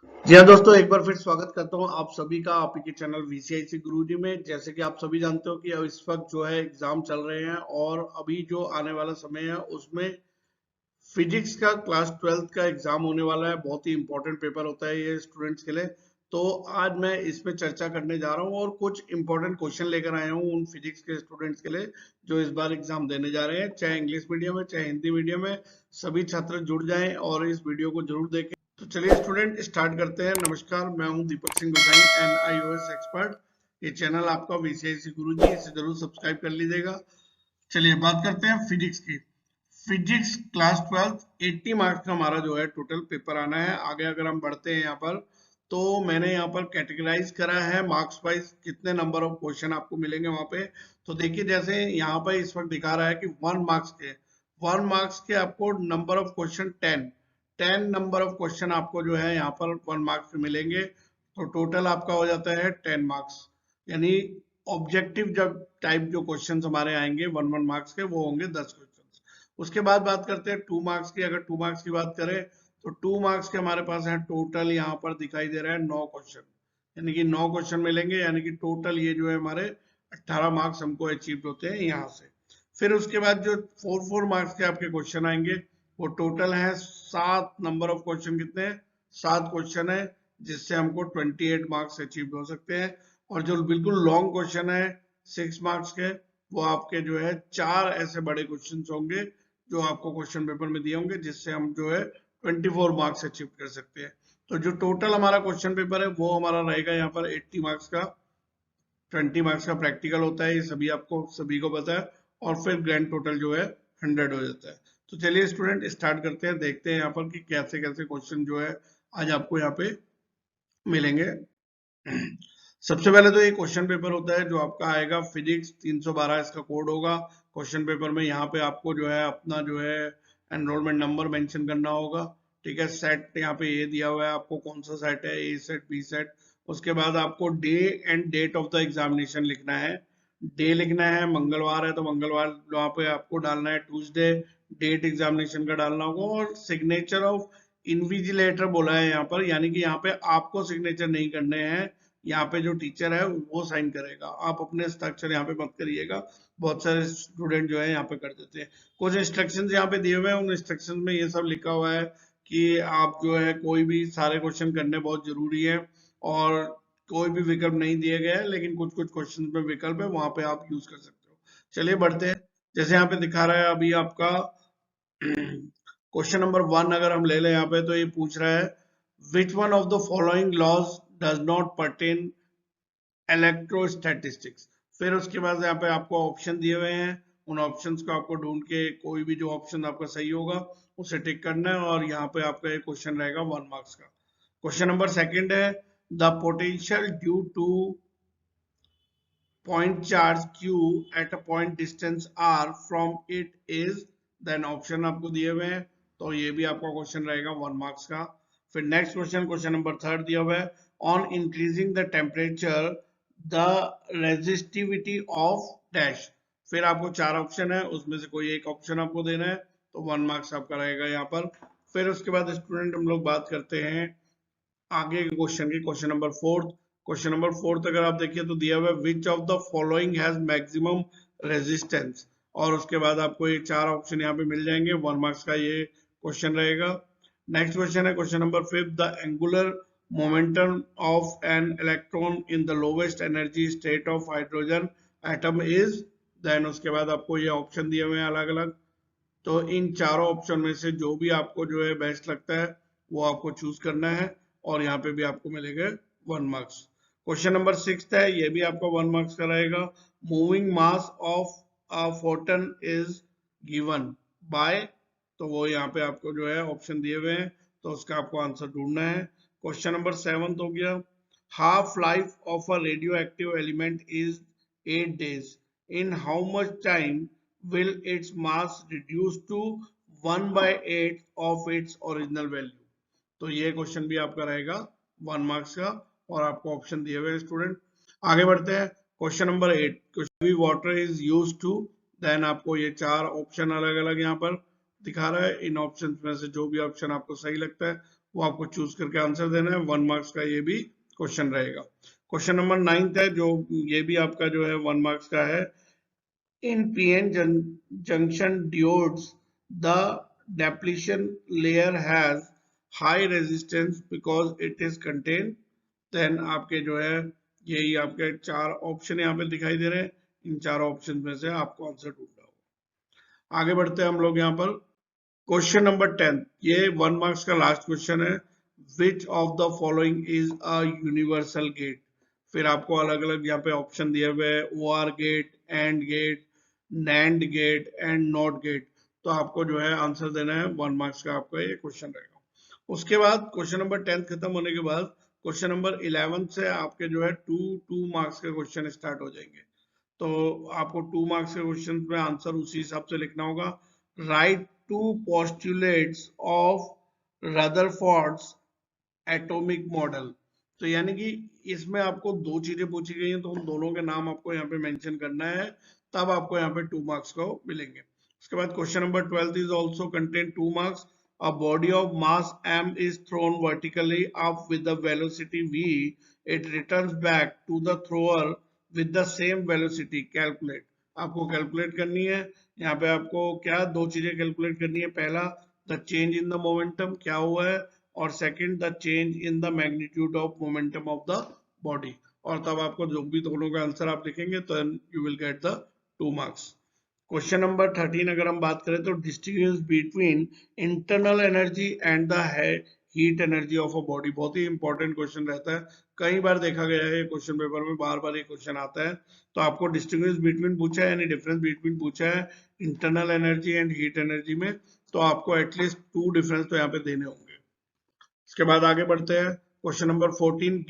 जी हाँ दोस्तों, एक बार फिर स्वागत करता हूँ आप सभी का आप ही के चैनल वीसीआईसी गुरुजी में। जैसे कि आप सभी जानते हो कि अब इस वक्त जो है एग्जाम चल रहे हैं और अभी जो आने वाला समय है उसमें फिजिक्स का क्लास 12th का एग्जाम होने वाला है। बहुत ही इंपॉर्टेंट पेपर होता है ये स्टूडेंट्स के लिए। तो आज मैं इसमें चर्चा करने जा रहा हूँ और कुछ इंपॉर्टेंट क्वेश्चन लेकर आया हूँ उन फिजिक्स के स्टूडेंट्स के लिए जो इस बार एग्जाम देने जा रहे हैं, चाहे इंग्लिश मीडियम है चाहे हिंदी मीडियम है। सभी छात्र जुड़ जाएं और इस वीडियो को जरूर देखें। तो चलिए स्टूडेंट स्टार्ट करते हैं। नमस्कार, मैं हूं दीपक सिंह गोसाई NIOS एक्सपर्ट। ये चैनल आपका वीसीआईसी गुरुजी, इसे जरूर सब्सक्राइब कर लीजिएगा। चलिए बात करते हैं फिजिक्स की। फिजिक्स क्लास 12 80 मार्क्स का हमारा जो है टोटल पेपर आना है। आगे अगर हम बढ़ते हैं यहाँ पर, तो मैंने यहाँ पर कैटेगराइज करा है मार्क्स वाइज, कितने नंबर ऑफ क्वेश्चन आपको मिलेंगे वहां पे। तो देखिए, जैसे यहाँ पर इस वक्त दिखा रहा है कि 1 मार्क्स के आपको number of question 10 number of question आपको जो है यहाँ पर 1 मार्क्स पे मिलेंगे। तो टोटल आपका हो जाता है 10 मार्क्स। यानी ऑब्जेक्टिव जब टाइप जो क्वेश्चंस हमारे आएंगे 1 1 मार्क्स के, वो होंगे 10 क्वेश्चंस। उसके बाद बात करते हैं 2 मार्क्स की। अगर 2 मार्क्स की बात करें तो 2 मार्क्स के हमारे पास है टोटल, यहाँ पर दिखाई दे रहा है 9 क्वेश्चन। यानी कि 9 क्वेश्चन मिलेंगे, यानी कि टोटल ये जो है हमारे 18 मार्क्स हमको अचीव होते हैं यहाँ से। फिर उसके बाद जो 4 4 मार्क्स के आपके क्वेश्चन आएंगे, वो टोटल है 7 नंबर ऑफ क्वेश्चन। कितने हैं? 7 क्वेश्चन है, जिससे हमको 28 मार्क्स अचीव हो सकते हैं। और जो बिल्कुल लॉन्ग क्वेश्चन है 6 मार्क्स के, वो आपके जो है 4 ऐसे बड़े क्वेश्चन होंगे जो आपको क्वेश्चन पेपर में दिए होंगे, जिससे हम जो है 24 मार्क्स अचीव कर सकते हैं। तो जो टोटल हमारा क्वेश्चन पेपर है वो हमारा रहेगा यहाँ पर 80 मार्क्स का। 20 मार्क्स का प्रैक्टिकल होता है, ये सभी को पता है। और फिर ग्रैंड टोटल जो है 100 हो जाता है। तो चलिए स्टूडेंट स्टार्ट करते हैं, देखते हैं यहाँ पर कि कैसे कैसे क्वेश्चन जो है आज आपको यहाँ पे मिलेंगे। सबसे पहले तो ये क्वेश्चन पेपर होता है जो आपका आएगा फिजिक्स 312, इसका कोड होगा। क्वेश्चन पेपर में यहाँ पे आपको जो है अपना जो है एनरोलमेंट नंबर मेंशन करना होगा। ठीक है, सेट यहाँ पे ये दिया हुआ है आपको, कौन सा सेट है, ए सेट बी सेट। उसके बाद आपको day and date of the examination लिखना है। डे लिखना है, मंगलवार है तो मंगलवार वहां पे आपको डालना है ट्यूसडे। डेट एग्जामिनेशन का डालना होगा और सिग्नेचर ऑफ इन्विजिलेटर बोला है यहाँ पर, यानी कि यहाँ पे आपको सिग्नेचर नहीं करने हैं, यहाँ पे जो टीचर है वो साइन करेगा। आप अपने हस्ताक्षर यहाँ पे मत करिएगा, बहुत सारे स्टूडेंट जो है यहाँ पे कर देते हैं। कुछ इंस्ट्रक्शंस यहाँ पे दिए हुए हैं, उन इंस्ट्रक्शंस में ये सब लिखा हुआ है कि आप जो है कोई भी सारे क्वेश्चन करने बहुत जरूरी है, और कोई भी विकल्प नहीं दिए गए हैं, लेकिन कुछ कुछ क्वेश्चन में विकल्प है, वहां पे आप यूज कर सकते हो। चलिए बढ़ते हैं। जैसे यहाँ पे दिखा रहा है अभी आपका क्वेश्चन नंबर 1 अगर हम ले लें यहाँ पे, तो ये पूछ रहा है which one of the following laws does not pertain electrostatics. फिर उसके बाद यहाँ पे आपको ऑप्शन दिए हुए हैं, उन ऑप्शंस को आपको ढूंढ के कोई भी जो ऑप्शन आपका सही होगा उसे टिक करना है, और यहाँ पे आपका एक क्वेश्चन रहेगा 1 मार्क्स का। क्वेश्चन नंबर 2 है the potential due to point charge q at a point distance r from it is, then option आपको दिए हुए हैं, तो ये भी आपका क्वेश्चन रहेगा 1 मार्क्स का। फिर नेक्स्ट क्वेश्चन नंबर 3 दिया हुआ है on increasing the temperature the resistivity of dash. फिर आपको 4 ऑप्शन है, उसमें से कोई एक ऑप्शन आपको देना है, तो 1 मार्क्स आपका रहेगा यहाँ पर। फिर उसके बाद स्टूडेंट हम लोग बात करते हैं आगे के क्वेश्चन की। क्वेश्चन नंबर 4 अगर आप देखिए तो दिया हुआ है which of the following has maximum resistance, और उसके बाद आपको ये 4 ऑप्शन यहाँ पे मिल जाएंगे। 1 मार्क्स का ये क्वेश्चन रहेगा। नेक्स्ट क्वेश्चन है question number 5 the angular momentum of an electron in the lowest energy state of hydrogen atom is, then उसके बाद आपको ये ऑप्शन दिए हुए हैं अलग अलग। तो इन 4 ऑप्शन में से जो भी आपको जो है बेस्ट लगता है वो आपको चूज करना है, और यहाँ पे भी आपको मिलेगा 1 मार्क्स। क्वेश्चन नंबर 6 है, ये भी आपका 1 मार्क्स का रहेगा। Moving mass of a Foton is given by, तो वो यहाँ पे आपको जो है ऑप्शन दिए हुए हैं, तो उसका आपको आंसर ढूंढना है। क्वेश्चन नंबर 7 हो गया half life of a radio active element is 8 days, in how much time will its mass reduce to 1/8 of its original value। तो ये क्वेश्चन भी आपका रहेगा 1 मार्क्स का, और आपको ऑप्शन दिए हुए हैं स्टूडेंट। आगे बढ़ते हैं question number 8, question water is use to, then आपको ये 4 ऑप्शन अलग अलग यहाँ पर दिखा रहा है। इन ऑप्शन में से जो भी ऑप्शन आपको सही लगता है वो आपको चूज करके आंसर देना है। 1 मार्क्स का ये भी क्वेश्चन रहेगा। क्वेश्चन नंबर 9 है, जो ये भी आपका जो है 1 मार्क्स का है। In PN junction diodes, the depletion layer has high resistance because it is contained. Then आपके जो है यही आपके 4 ऑप्शन यहाँ पे दिखाई दे रहे हैं। इन 4 ऑप्शन में से आपको आंसर ढूंढना होगा। आगे बढ़ते हैं हम लोग यहाँ पर। क्वेश्चन नंबर 10, ये 1 मार्क्स का लास्ट क्वेश्चन है। Which of the following is a universal gate. फिर आपको अलग अलग यहाँ पे ऑप्शन दिए हुए हैं, OR gate, AND gate, NAND gate and NOT gate. तो आपको जो है आंसर देना है। 1 मार्क्स का आपका ये क्वेश्चन रहेगा। उसके बाद क्वेश्चन नंबर 10 खत्म होने के बाद क्वेश्चन नंबर 11 से आपके जो है 2 मार्क्स के क्वेश्चन स्टार्ट हो जाएंगे। तो आपको 2 मार्क्स के क्वेश्चन में आंसर उसी हिसाब से लिखना होगा। Write two postulates of Rutherford's atomic model. तो यानी कि इसमें आपको 2 चीजें पूछी गई हैं, तो उन दोनों के नाम आपको यहाँ पे मेंशन करना है, तब आपको यहाँ पे 2 मार्क्स को मिलेंगे। उसके बाद question number 12 is also contain 2 marks. A body of mass m is thrown vertically up with the velocity v. It returns back to the thrower with the same velocity. Calculate. आपको calculate करनी है। यहाँ पे आपको क्या 2 चीजें calculate करनी है। पहला, the change in the momentum क्या हुआ है, और second, the change in the magnitude of momentum of the body. और तब आपको जो भी दोनों का आंसर आप लिखेंगे तो you will get the 2 marks. Question number 13 अगर हम बात करें तो distinguish between internal energy and the heat energy of a body. बहुत ही इंपॉर्टेंट क्वेश्चन रहता है, कई बार देखा गया है क्वेश्चन पेपर में, बार बार ये क्वेश्चन आता है। तो आपको डिस्टिंग्विश बिटवीन पूछा है, यानी डिफरेंस बिटवीन पूछा है internal energy and heat energy में, तो आपको एटलीस्ट 2 डिफरेंस तो यहाँ पे देने होंगे। इसके बाद आगे बढ़ते हैं। Question number 14,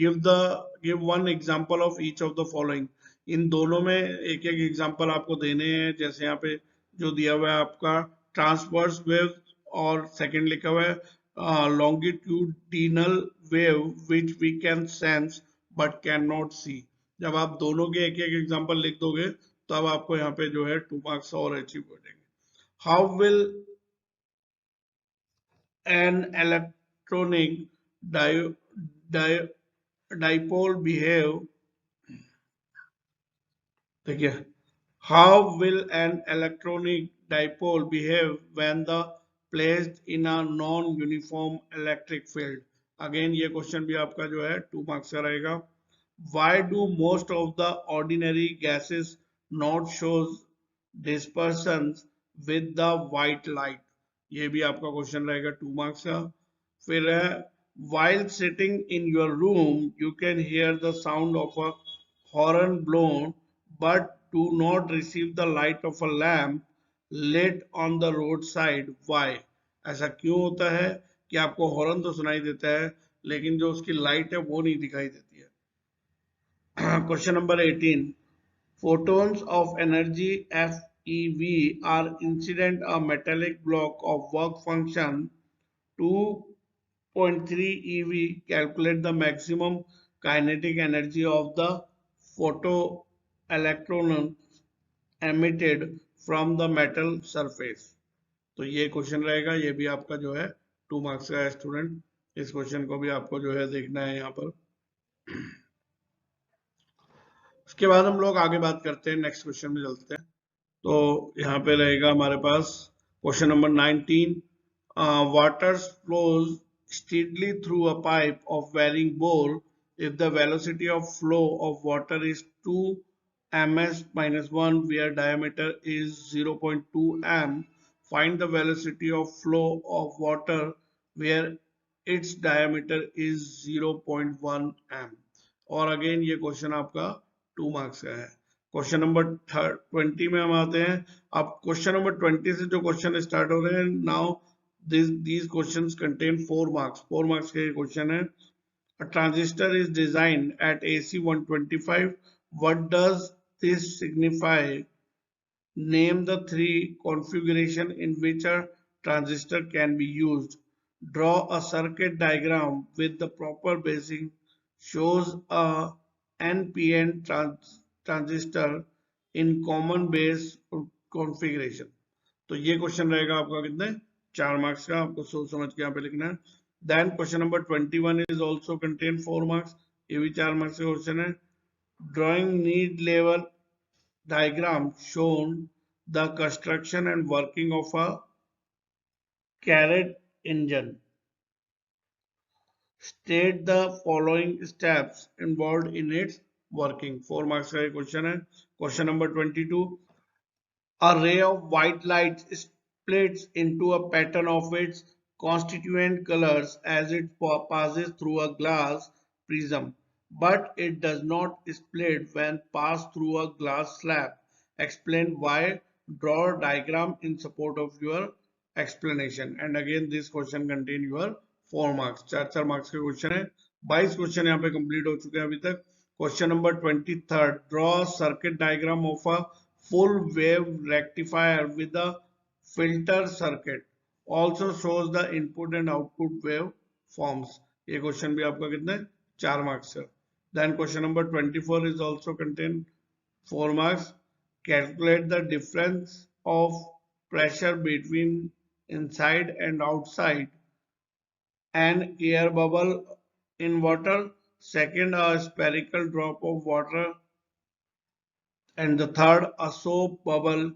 give one example of each of the following. इन दोनों में एक एक एग्जांपल आपको देने हैं। जैसे यहाँ पे जो दिया हुआ है आपका ट्रांसवर्स वेव, और सेकंड लिखा हुआ है longitudinal wave which we can sense but can not see. जब आप दोनों के एक एक एग्जांपल लिख दोगे तब आपको यहाँ पे जो है 2 मार्क्स और अचीव हो जाएंगे। How will an electronic di- di- dipole behave। देखिए, how will an electronic dipole behave when the placed in a non-uniform electric field। Again ये क्वेश्चन भी आपका जो है 2 मार्क्स का रहेगा। why do most of the ordinary gases not shows dispersions with the white light। ये भी आपका क्वेश्चन रहेगा 2 मार्क्स का। फिर है while sitting in your room you can hear the sound of a horn blown but do not receive the light of a lamp lit on the roadside। why। ऐसा क्यों होता है कि आपको हॉर्न तो सुनाई देता है लेकिन जो उसकी लाइट है वो नहीं दिखाई देती है। Question number 18, photons of energy FeV are incident a metallic block of work function 2.3 eV। calculate the maximum kinetic energy of the photoelectron emitted from the metal surface। तो ये क्वेश्चन रहेगा, ये भी आपका जो है 2 मार्क्स का है स्टूडेंट। इस क्वेश्चन को भी आपको जो है देखना है यहाँ पर। उसके बाद हम लोग आगे बात करते हैं, नेक्स्ट क्वेश्चन में चलते हैं। तो यहाँ पे रहेगा हमारे पास question number 19, water flows steadily through a pipe of varying bore if the velocity of flow of water is 2 ms minus 1 where diameter is 0.2 m। find the velocity of flow of water where its diameter is 0.1 m। और again ये question आपका 2 marks का है। Question number 20 में हम आते हैं। अब क्वेश्चन नंबर 20 से जो क्वेश्चन स्टार्ट हो रहे हैं, now these questions contain 4 marks। 4 marks के क्वेश्चन है। A transistor is designed at AC 125। What does this signify? Name the 3 configuration in which a transistor can be used। Draw a circuit diagram with the proper basing shows a NPN transistor in common base configuration। तो ये question रहेगा आपका कितने 4 marks का। आपको सोच समझ के यहाँ पे लिखना है। Then question number 21 is also contain 4 marks. ये भी 4 marks का क्वेश्चन है. Drawing need level diagram shown the construction and working of a carriage engine. State the following steps involved in its working. 4 marks का question है. Question number 22. A ray of white light splits into a pattern of its constituent colors as it passes through a glass prism, but it does not split when passed through a glass slab. Explain why. Draw a diagram in support of your explanation. And again, this question contain your 4 marks. 4 marks के question है. 22 question यहाँ पे complete हो चुके हैं अभी तक. Question number 23. Draw a circuit diagram of a full wave rectifier with a filter circuit. Also shows the input and output wave forms. ये क्वेश्चन भी आपका कितने 4 मार्क्स का. Then question number 24 is also contain 4 marks. Calculate the difference of pressure between inside and outside an air bubble in water. Second, a spherical drop of water. And the third, a soap bubble,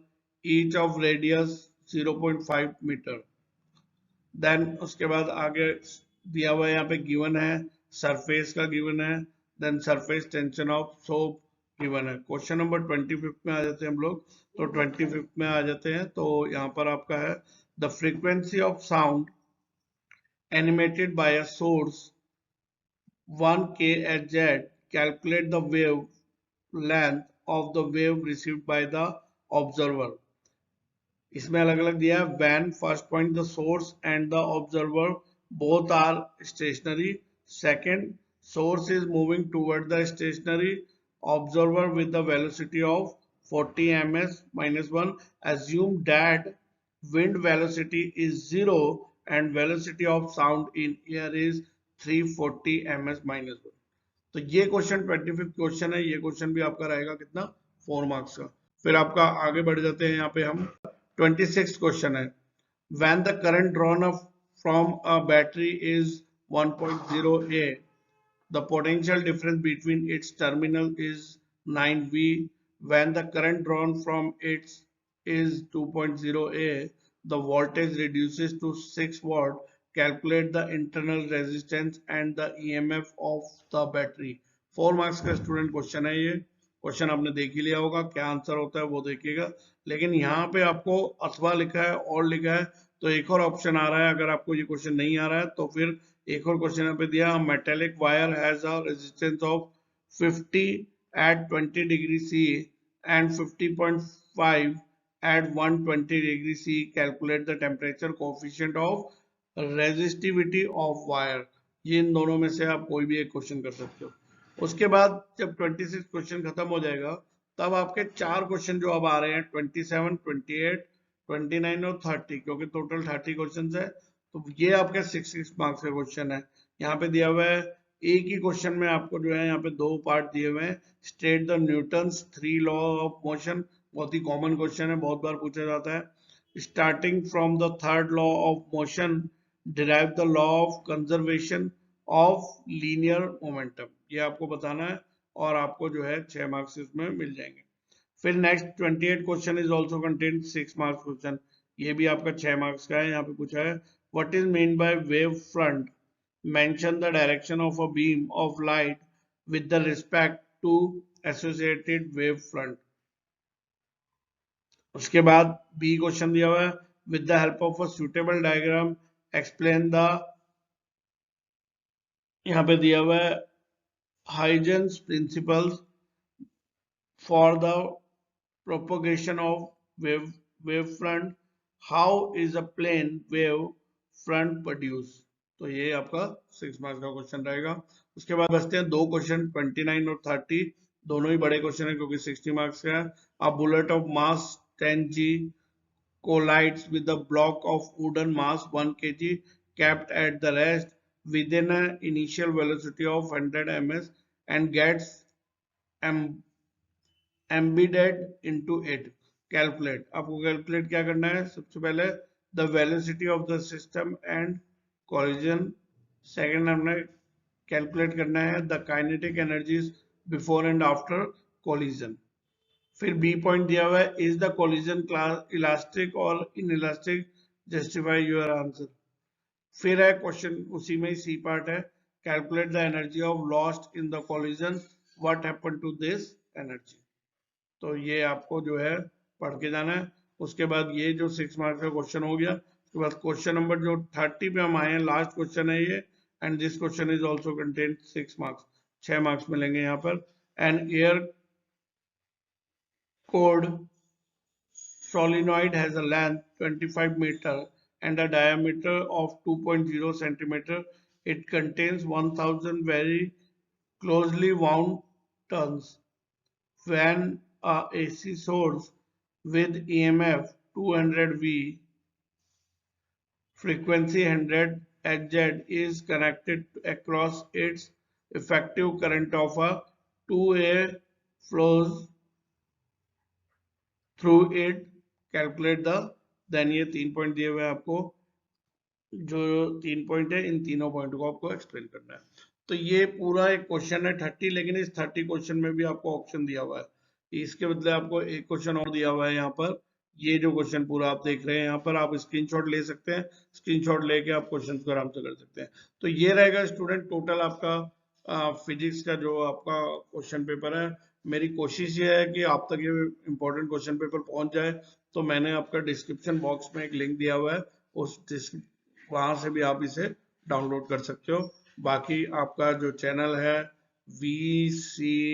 each of radius 0.5 metre. Then उसके बाद आगे दिया हुआ यहाँ पे given है, surface का given है, then surface tension of soap given है. क्वेश्चन नंबर 25 में आ जाते हैं हम लोग. तो 25 में आ जाते हैं. तो यहाँ पर आपका है the frequency of sound animated by a source 1 kHz. Calculate the wave length of the wave received by the observer. इसमें अलग अलग दिया है. when first point the source and the observer both are stationary. Second, source is moving toward the stationary observer with the velocity of 40 ms minus 1. Assume that wind velocity is 0 and velocity of sound in air is 340 ms minus 1. तो ये question 25 question है. ये question भी आपका रहेगा कितना 4 marks का. फिर आपका आगे बढ़ जाते हैं. यहाँ पे हम 26 क्वेश्चन है. When the current drawn up from a battery is 1.0 A, the potential difference between its terminal is 9V. When the current drawn from it is 2.0 A, the voltage reduces to 6 watt. Calculate the internal resistance and the EMF of the battery. 4 marks का student question है. ये question आपने देख ही लिया होगा. क्या answer होता है वो देखिएगा. लेकिन यहाँ पे आपको अथवा लिखा है और लिखा है, तो एक और ऑप्शन आ रहा है. अगर आपको ये क्वेश्चन नहीं आ रहा है तो फिर एक और क्वेश्चन यहाँ पे दिया. Metallic wire has a resistance of 50 at 20 degree C and 50.5 at 120 degree C. Calculate the temperature coefficient of resistivity of wire. ये इन दोनों में से आप कोई भी एक क्वेश्चन कर सकते हो. उसके बाद जब 26 क्वेश्चन खत्म हो जाएगा तब आपके 4 क्वेश्चन जो अब आ रहे हैं 27, 28, 29 और 30, क्योंकि टोटल 30 क्वेश्चन है. तो ये आपके 6 मार्क्स का क्वेश्चन है. यहाँ पे दिया हुआ है एक ही क्वेश्चन में आपको जो है यहाँ पे 2 पार्ट दिए हुए हैं. State the Newton's 3 law of motion. बहुत ही कॉमन क्वेश्चन है, बहुत बार पूछा जाता है. Starting from the third law of motion derive the law of conservation of linear momentum. ये आपको बताना है और आपको जो है 6 मार्क्स इसमें मिल जाएंगे. फिर next 28 question is also contain 6 marks question. ये भी आपका 6 मार्क्स का है. यहाँ पे पूछा है what is mean by wave front. Mention the direction of a beam of light with the respect to associated wave front. उसके बाद बी क्वेश्चन दिया हुआ है with the help of a suitable diagram explain the. यहाँ पे दिया हुआ है Huygens principles for the propagation of wavefront. How is a plane wave front produced? तो ये आपका 6 मार्क्स का क्वेश्चन रहेगा. उसके बाद बचते हैं 2 क्वेश्चन 29 और 30. दोनों ही बड़े क्वेश्चन है क्योंकि 60 मार्क्स का है. A bullet of mass 10 g collides with a block of wooden mass 1 kg kept at the rest within an initial velocity of 100 ms and gets embedded into it. Calculate. आपको calculate क्या करना है. सबसे पहले the velocity of the system and collision second हमने calculate करना है the kinetic energies before and after collision. फिर बी पॉइंट दिया हुआ है is the collision class elastic और inelastic, justify your answer. फिर है क्वेश्चन उसी में ही सी पार्ट है, calculate the energy of lost in the collision, what happened to this energy. तो ये आपको जो है पढ़ के जाना है। उसके बाद ये जो 6 मार्क्स का क्वेश्चन हो गया, उसके बाद क्वेश्चन नंबर जो 30 पे हम आए हैं, लास्ट क्वेश्चन है ये, and this question is also contain 6 marks, 6 marks मिलेंगे यहाँ पर। An air cored solenoid has a length 25 meter and a diameter of 2.0 centimeter. It contains 1000 very closely wound turns. When a AC source with EMF 200 V, frequency 100 Hz is connected across its effective current of a 2A flows through it, calculate the, then ये 3 point दिए हुए हैं आपको, जो 3 point है इन तीनों point को आपको एक्सप्लेन करना है। तो ये पूरा एक क्वेश्चन है 30, लेकिन इस 30 क्वेश्चन में भी आपको ऑप्शन दिया हुआ है, इसके बदले आपको एक क्वेश्चन और दिया हुआ है यहाँ पर। ये जो क्वेश्चन पूरा आप देख रहे हैं यहाँ पर, आप स्क्रीनशॉट ले सकते हैं, स्क्रीनशॉट लेके आप क्वेश्चन को आराम से कर सकते हैं। तो ये रहेगा स्टूडेंट टोटल आपका फिजिक्स का जो आपका क्वेश्चन पेपर है। मेरी कोशिश ये है कि आप तक ये इंपॉर्टेंट क्वेश्चन पेपर पहुंच जाए। तो मैंने आपका डिस्क्रिप्शन बॉक्स में एक लिंक दिया हुआ है, उस वहां से भी आप इसे डाउनलोड कर सकते हो। बाकी आपका जो चैनल है VCIC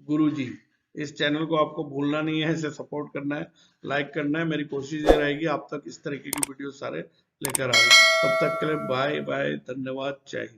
गुरुजी, इस चैनल को आपको भूलना नहीं है, इसे सपोर्ट करना है, लाइक करना है। मेरी कोशिश ये रहेगी आप तक इस तरीके की वीडियो सारे लेकर आए। तब तक के लिए बाय बाय, धन्यवाद, जय हिंद।